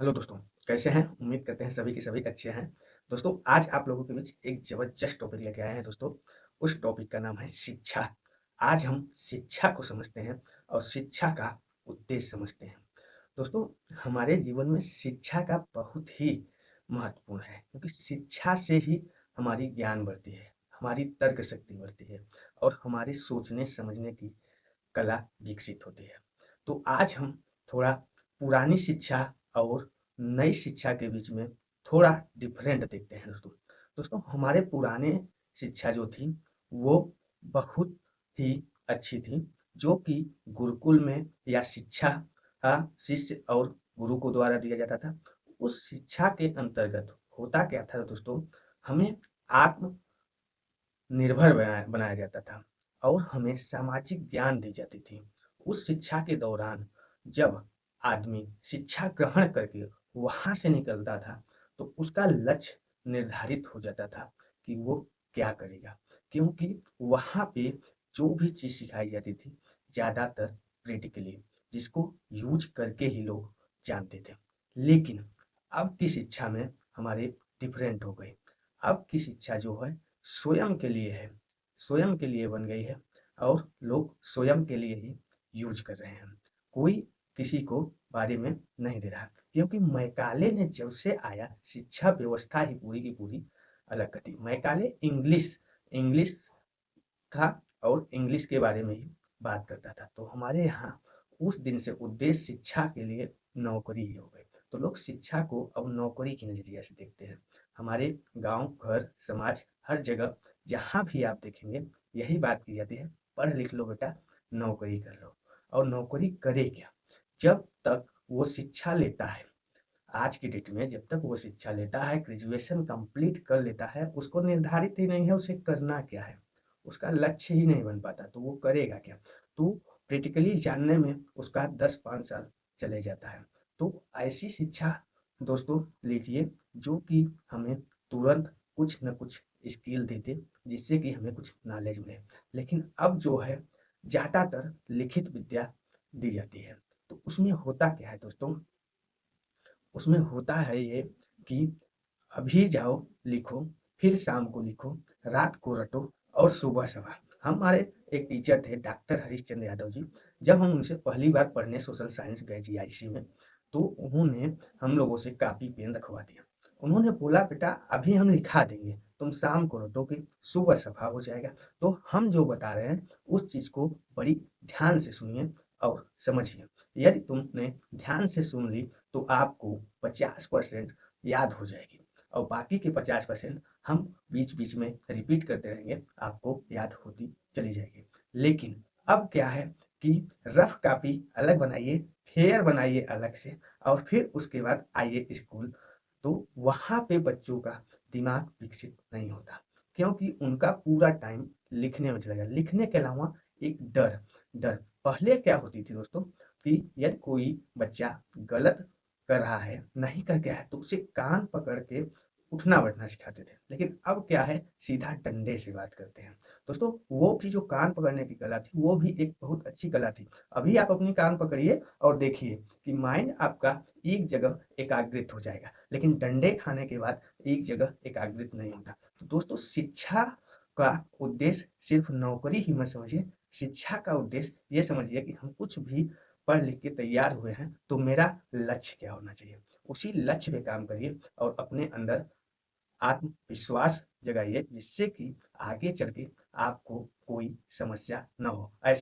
Hello दोस्तों, कैसे हैं? उम्मीद करते हैं सभी के सभी अच्छे हैं। दोस्तों, आज आप लोगों के बीच एक ज़बरदस्त टॉपिक लेके आए हैं दोस्तों। उस टॉपिक का नाम है शिक्षा। आज हम शिक्षा को समझते हैं और शिक्षा का उद्देश्य समझते हैं। दोस्तों, हमारे जीवन में शिक्षा का बहुत ही महत्वपूर्ण है क्योंकि शिक्षा से ही हमारी ज्ञान बढ़ती है, हमारी तर्क शक्ति बढ़ती है और हमारी सोचने समझने की कला विकसित होती है। तो आज हम थोड़ा पुरानी शिक्षा और नई शिक्षा के बीच में थोड़ा डिफरेंट देखते हैं दोस्तों। दोस्तों, हमारे पुराने शिक्षा जो थी वो बहुत ही अच्छी थी, जो कि गुरुकुल में या शिक्षा का शिष्य और गुरु को द्वारा दिया जाता था। उस शिक्षा के अंतर्गत होता क्या था दोस्तों, हमें आत्म निर्भर बनाया जाता था और हमें सामाजिक ज्ञान दी जाती थी। उस शिक्षा के दौरान जब आदमी शिक्षा ग्रहण करके वहाँ से निकलता था, तो उसका लक्ष्य निर्धारित हो जाता था कि वो क्या करेगा। क्योंकि वहाँ पे जो भी चीज़ सिखाई जाती थी, ज़्यादातर प्रैक्टिकली, जिसको यूज़ करके ही लोग जानते थे। लेकिन अब की शिक्षा में हमारे डिफरेंट हो गई। अब की शिक्षा जो है स्वयं के लिए है, स्वयं के लिए बन गई है और लोग स्वयं के लिए ही यूज कर रहे हैं। कोई किसी को बारे में नहीं दे रहा क्योंकि मैकाले ने जब से आया शिक्षा व्यवस्था ही पूरी की पूरी अलग कर दी। मैकाले इंग्लिश इंग्लिश था और इंग्लिश के बारे में ही बात करता था। तो हमारे यहाँ उस दिन से उद्देश्य शिक्षा के लिए नौकरी ही हो गई। तो लोग शिक्षा को अब नौकरी के नज़रिए से देखते हैं। हमारे गांव, घर, समाज, हर जगह जहाँ भी आप देखेंगे यही बात की जाती है, पढ़ लिख लो बेटा, नौकरी कर लो। और नौकरी करे क्या? जब तक वो शिक्षा लेता है, आज की डेट में जब तक वो शिक्षा लेता है, ग्रेजुएशन कंप्लीट कर लेता है, उसको निर्धारित ही नहीं है उसे करना क्या है। उसका लक्ष्य ही नहीं बन पाता, तो वो करेगा क्या? तो प्रैक्टिकली जानने में उसका 10-5 साल चले जाता है। तो ऐसी शिक्षा दोस्तों लीजिए जो कि हमें तुरंत कुछ न कुछ स्किल देते, जिससे कि हमें कुछ नॉलेज मिले। लेकिन अब जो है ज़्यादातर लिखित विद्या दी जाती है। तो उसमें होता क्या है दोस्तों? उसमें होता है ये कि अभी जाओ लिखो, फिर शाम को लिखो, रात को रटो और सुबह सवार। हमारे एक टीचर थे डॉक्टर हरीशचंद्र यादव जी। जब हम उनसे पहली बार पढ़ने सोशल साइंस गए जीआईसी में, तो उन्होंने हम लोगों से कापी पेन रखवा दिया। उन्होंने बोला बेटा अभी हम लिखा देंगे, तुम शाम को रटोगे, सुबह सफा हो जाएगा। तो हम जो बता रहे हैं उस चीज़ को बड़ी ध्यान से सुनिए और समझिए। यदि तुमने ध्यान से सुन ली तो आपको 50% याद हो जाएगी और बाकी के 50% हम बीच-बीच में रिपीट करते रहेंगे, आपको याद होती चली जाएगी। लेकिन अब क्या है कि रफ कॉपी अलग बनाइए, फेयर बनाइए अलग से और फिर उसके बाद आइए स्कूल, तो वहाँ पे बच्चों का दिमाग विकसित नहीं होता क्योंकि उनका पूरा टाइम लिखने में चला गया। लिखने के अलावा एक डर डर पहले क्या होती थी दोस्तों कि यदि कोई बच्चा गलत कर रहा है, नहीं कर गया है, तो उसे कान पकड़ के उठना-बैठना सिखाते थे। लेकिन अब क्या है, सीधा डंडे से बात करते हैं। दोस्तों, वो भी जो कान पकड़ने की कला थी, वो भी एक बहुत अच्छी कला थी। अभी आप अपनी कान पकड़िए और देखिए कि माइंड आपका एक जगह एकाग्रित हो जाएगा, लेकिन डंडे खाने के बाद एक जगह एकाग्रित नहीं होता। तो दोस्तों, शिक्षा का उद्देश्य सिर्फ नौकरी ही मत समझिए, शिक्षा का उद्देश्य ये समझिए कि हम कुछ भी पढ़ लिख के तैयार हुए हैं, तो मेरा लक्ष्य क्या होना चाहिए? उसी लक्ष्य पे काम करिए और अपने अंदर आत्मविश्वास जगाइए, जिससे कि आगे चल के आपको कोई समस्या ना हो। ऐस